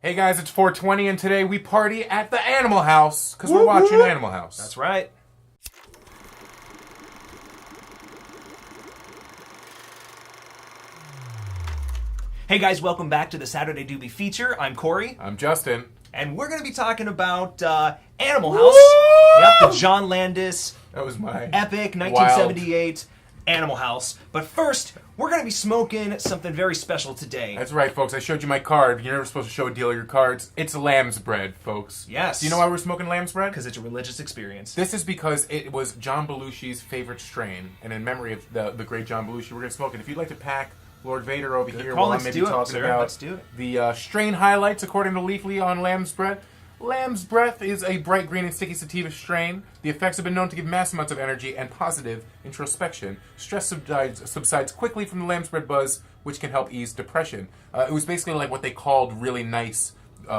Hey guys, it's 420 and today we party at the Animal House because we're watching Animal House. That's right. Hey guys, welcome back to the Saturday Doobie Feature. I'm Cory. I'm Justin. And we're going to be talking about Animal House. Yep, the John Landis That was my epic 1978 Animal House. But first, we're going to be smoking something very special today. That's right, folks. I showed you my card. You're never supposed to show a dealer your cards. It's lamb's bread, folks. Yes. Do you know why we're smoking lamb's bread? Because it's a religious experience. This is because it was John Belushi's favorite strain. And in memory of the great John Belushi, we're going to smoke it. If you'd like to pack Lord Vader over here while I'm maybe talking about the strain highlights according to Leafly on lamb's bread. Lamb's Breath is a bright green and sticky sativa strain. The effects have been known to give mass amounts of energy and positive introspection. Stress subsides quickly from the lamb's bread buzz, which can help ease depression. It was basically like what they called really nice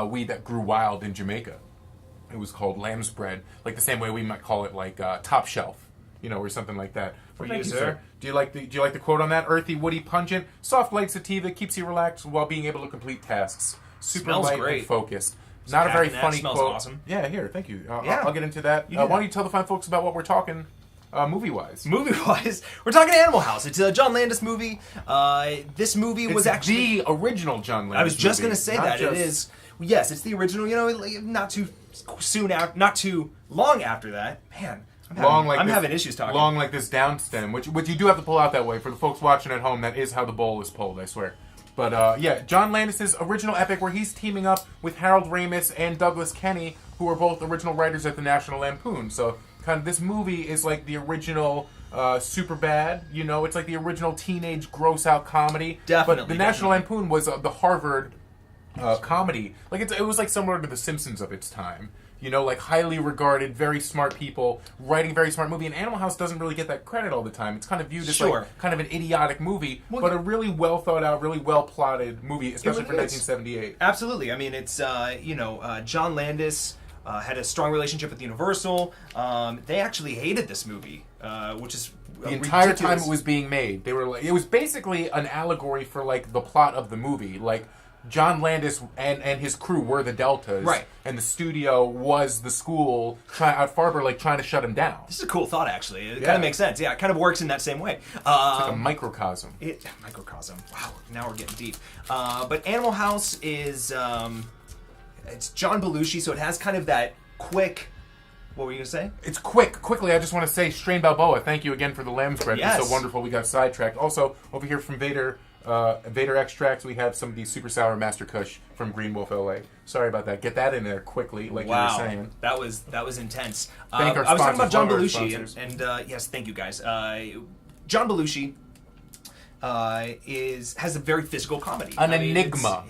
weed that grew wild in Jamaica. It was called lamb's bread, like the same way we might call it like top shelf, you know, or something like that. For you, sir. Do you like the quote on that? Earthy, woody, pungent, soft light sativa keeps you relaxed while being able to complete tasks. Super light and focused. Not a very funny quote. Awesome. Yeah, here, thank you. I'll get into that. Why don't you tell the fine folks about what we're talking movie-wise? Movie-wise, we're talking Animal House. It's a John Landis movie. This movie was actually the original John Landis. I was just going to say that. Just... It is. Yes, it's the original. You know, not too long after that. Man, I'm having issues talking. Long like this down stem, which you do have to pull out that way. For the folks watching at home, that is how the bowl is pulled, I swear. But yeah, John Landis' original epic where he's teaming up with Harold Ramis and Douglas Kenney, who are both original writers at the National Lampoon. So kind of this movie is like the original Superbad, you know, it's like the original teenage gross-out comedy. Definitely. But the National Lampoon was the Harvard comedy. Like it was like similar to The Simpsons of its time. You know, like highly regarded, very smart people writing a very smart movie. And Animal House doesn't really get that credit all the time. It's kind of viewed as like kind of an idiotic movie, but a really well thought out, really well plotted movie, especially for 1978. Absolutely. I mean, it's John Landis had a strong relationship with Universal. They actually hated this movie, which is the entire time it was being made. They were like, it was basically an allegory for like the plot of the movie, like. John Landis and his crew were the Deltas, right? And the studio was the school at Farber, like trying to shut him down. This is a cool thought, actually. It kind of makes sense. Yeah, it kind of works in that same way. It's like a microcosm. Microcosm. Wow, now we're getting deep. But Animal House is it's John Belushi, so it has kind of that quick. What were you going to say? It's Quickly, I just want to say, Strain Balboa, thank you again for the lamb's bread. Yes. It's so wonderful. We got sidetracked. Also, over here from Vader Extracts, we have some of these super sour Master Kush from Green Wolf LA. Sorry about that. Get that in there quickly, like you were saying. That was intense. Thank our I was talking about John Belushi, and yes, thank you guys. John Belushi has a very physical comedy. An enigma.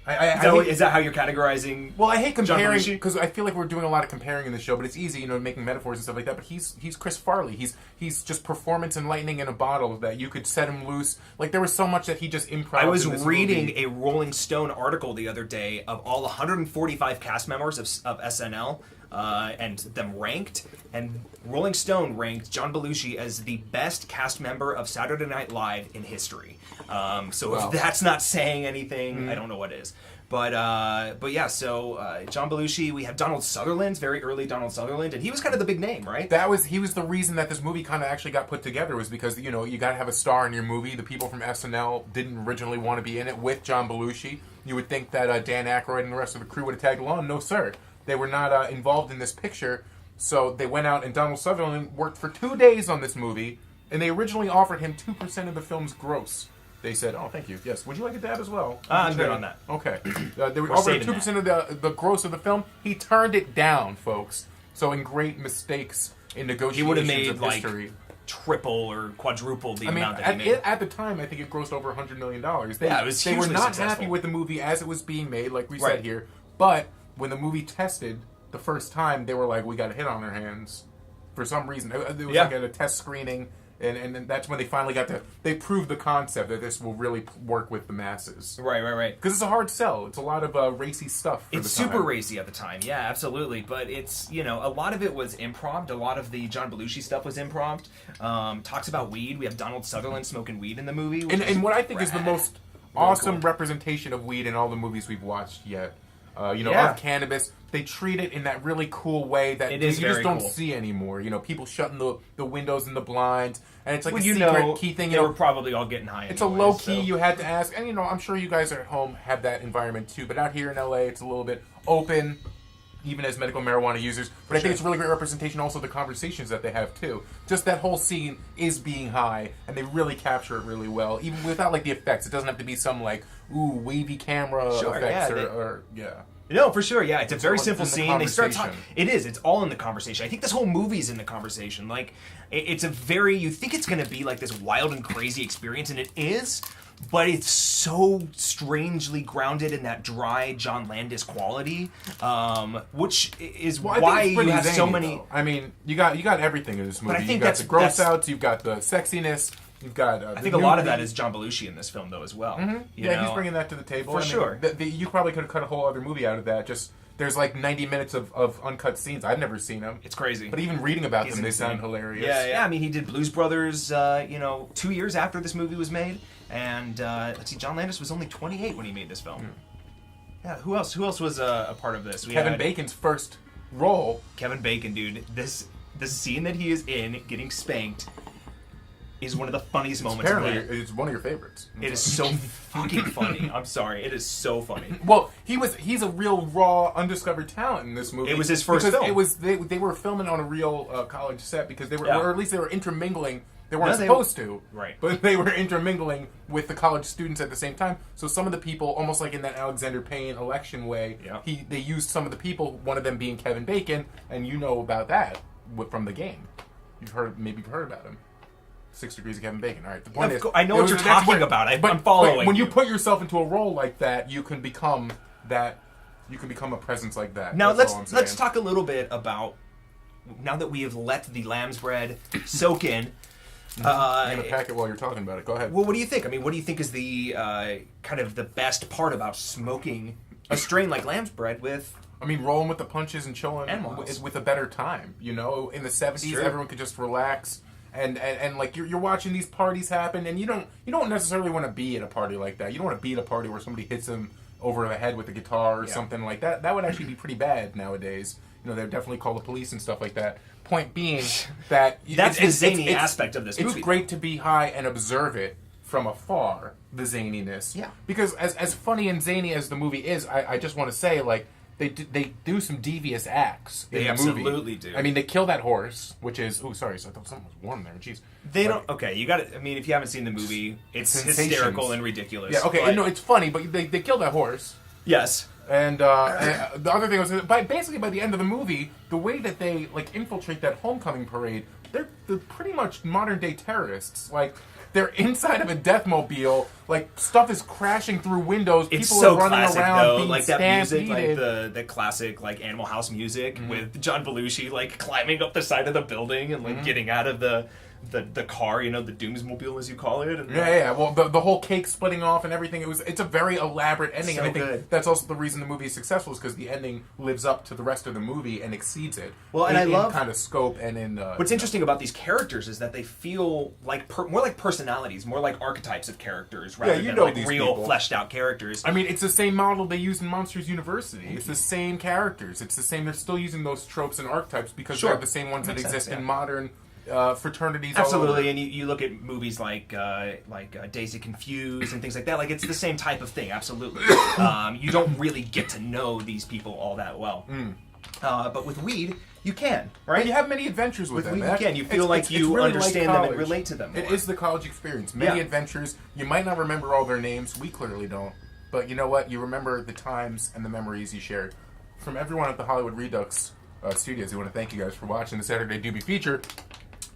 Is that how you're categorizing? Well, I hate comparing because I feel like we're doing a lot of comparing in the show, but it's easy, you know, making metaphors and stuff like that. But he's Chris Farley. He's just performance and lightning in a bottle that you could set him loose. Like there was so much that he just improv. I was reading a Rolling Stone article the other day of all 145 cast members of SNL. And them ranked, and Rolling Stone ranked John Belushi as the best cast member of Saturday Night Live in history. If that's not saying anything, I don't know what is. But yeah, so John Belushi, we have Donald Sutherland, very early Donald Sutherland, and he was kind of the big name, right? He was the reason that this movie kind of actually got put together, was because, you know, you got to have a star in your movie. The people from SNL didn't originally want to be in it with John Belushi. You would think that Dan Aykroyd and the rest of the crew would have tagged along. No, sir. They were not involved in this picture, so they went out, and Donald Sutherland worked for 2 days on this movie, and they originally offered him 2% of the film's gross. They said, "Oh, thank you. Yes, would you like a dab as well?" I'm good on that. Okay. They were offered 2% of the gross of the film. He turned it down, folks. So in great mistakes in negotiations, he would have made history. Triple or quadruple the amount that he made. At the time, I think it grossed over $100 million. They were not successful. happy with the movie as it was being made, like we said here, but when the movie tested the first time, they were like, we got a hit on our hands for some reason. It was like at a test screening, and that's when they finally they proved the concept that this will really work with the masses. Right. Because it's a hard sell. It's a lot of racy stuff for It's super racy at the time, yeah, absolutely. But it's, you know, a lot of it was improv. A lot of the John Belushi stuff was improv. Talks about weed. We have Donald Sutherland smoking weed in the movie. And what I think is the most awesome representation of weed in all the movies we've watched yet. Of cannabis. They treat it in that really cool way that you just don't see anymore. People shutting the windows and the blinds, and it's like a secret key thing. They were probably all getting high. It's a low key. You had to ask, and I'm sure you guys at home have that environment too. But out here in LA, it's a little bit open, even as medical marijuana users. But I think it's really great representation. Also, the conversations that they have too. Just that whole scene is being high, and they really capture it really well, even without the effects. It doesn't have to be some wavy camera effects or. No, for sure. Yeah, it's a very simple scene. They start talking. It is. It's all in the conversation. I think this whole movie's in the conversation. It's a very. You think it's going to be this wild and crazy experience, and it is. But it's so strangely grounded in that dry John Landis quality, which is why you have so many. Though. I mean, you got everything in this movie. But I think you got the gross outs. You've got the sexiness. You've got. I think a lot of that is John Belushi in this film, though, as well. Mm-hmm. He's bringing that to the table for sure. You probably could have cut a whole other movie out of that. Just there's 90 minutes of uncut scenes. I've never seen them. It's crazy. But even reading about them, they sound hilarious. Yeah. I mean, he did Blues Brothers. 2 years after this movie was made, and let's see, John Landis was only 28 when he made this film. Mm. Yeah. Who else was a part of this? Kevin Bacon's first role. Kevin Bacon, dude. The scene that he is in, getting spanked, is one of the funniest moments. Apparently, it's one of your favorites. It is so fucking funny. I'm sorry, it is so funny. Well, he's a real raw, undiscovered talent in this movie. It was his first film. They were filming on a real college set because they were, or at least they were intermingling. They weren't supposed to, right? But they were intermingling with the college students at the same time. So some of the people, almost like in that Alexander Payne election way, they used some of the people. One of them being Kevin Bacon, and you know about that from the game. You've heard about him. 6 Degrees of Kevin Bacon. All right. The point is, I know what you're talking about. I'm following. When you put yourself into a role like that, you can become that. You can become a presence like that. Now let's talk a little bit about now that we have let the lamb's bread soak in. I'm gonna pack it while you're talking about it. Go ahead. Well, what do you think? I mean, what do you think is the kind of the best part about smoking a strain like lamb's bread with? I mean, rolling with the punches and chilling with a better time. In the 70s, everyone could just relax. And you're watching these parties happen, and you don't necessarily want to be at a party like that. You don't want to be at a party where somebody hits them over the head with a guitar or something like that. That would actually be pretty bad nowadays. They would definitely call the police and stuff like that. Point being that that's the zany aspect of this movie. It's great to be high and observe it from afar, the zaniness. Yeah. Because as funny and zany as the movie is, I just want to say They do some devious acts in the movie. They absolutely do. I mean, they kill that horse, which is... Oh, sorry. So I thought something was warm there. Jeez. They don't... Okay, you got it. I mean, if you haven't seen the movie, it's hysterical and ridiculous. Yeah, okay. No, it's funny, but they kill that horse. Yes. And the other thing was... Basically, by the end of the movie, the way that they infiltrate that homecoming parade, they're pretty much modern-day terrorists. They're inside of a deathmobile. Stuff is crashing through windows. It's people so are running classic, around though. being That music, stampeded. the classic Animal House music with John Belushi climbing up the side of the building and getting out of the car, the Doomsmobile as you call it. And, yeah. Well, the whole cake splitting off and everything. It's a very elaborate ending, and I think that's also the reason the movie is successful, is because the ending lives up to the rest of the movie and exceeds it. Well, and I love kind of scope and in. What's interesting about these characters is that they feel more like personalities, more like archetypes of characters, rather than real people. Fleshed out characters. I mean, it's the same model they used in Monsters University. It's the same characters. It's the same. They're still using those tropes and archetypes because they're the same ones that exist in modern. Fraternities. Absolutely, and you look at movies like Daisy Confused and things like that. It's the same type of thing. Absolutely, you don't really get to know these people all that well. But with weed, you can, right? And you have many adventures with them. Weed, you can. You feel like you really understand them and relate to them more. It is the college experience. Many adventures. You might not remember all their names. We clearly don't. But you know what? You remember the times and the memories you shared. From everyone at the Hollywood Redux Studios, we want to thank you guys for watching the Saturday Doobie Feature.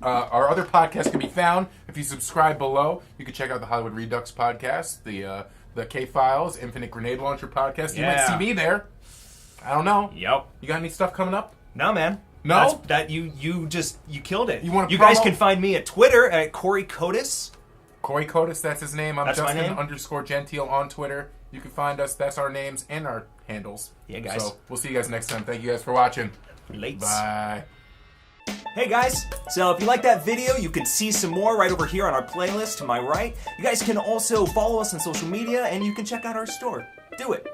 Our other podcasts can be found if you subscribe below. You can check out the Hollywood Redux podcast, the K-Files, Infinite Grenade Launcher podcast. You might see me there. I don't know. Yep. You got any stuff coming up? No, man. No? You killed it. You guys can find me at Twitter at Cory Kotas. Cory Kotas, that's his name. I'm that's Justin_Gentile on Twitter. You can find us. That's our names and our handles. Yeah, guys. So we'll see you guys next time. Thank you guys for watching. Late. Bye. Hey guys, so if you like that video, you can see some more right over here on our playlist to my right. You guys can also follow us on social media, and you can check out our store. Do it.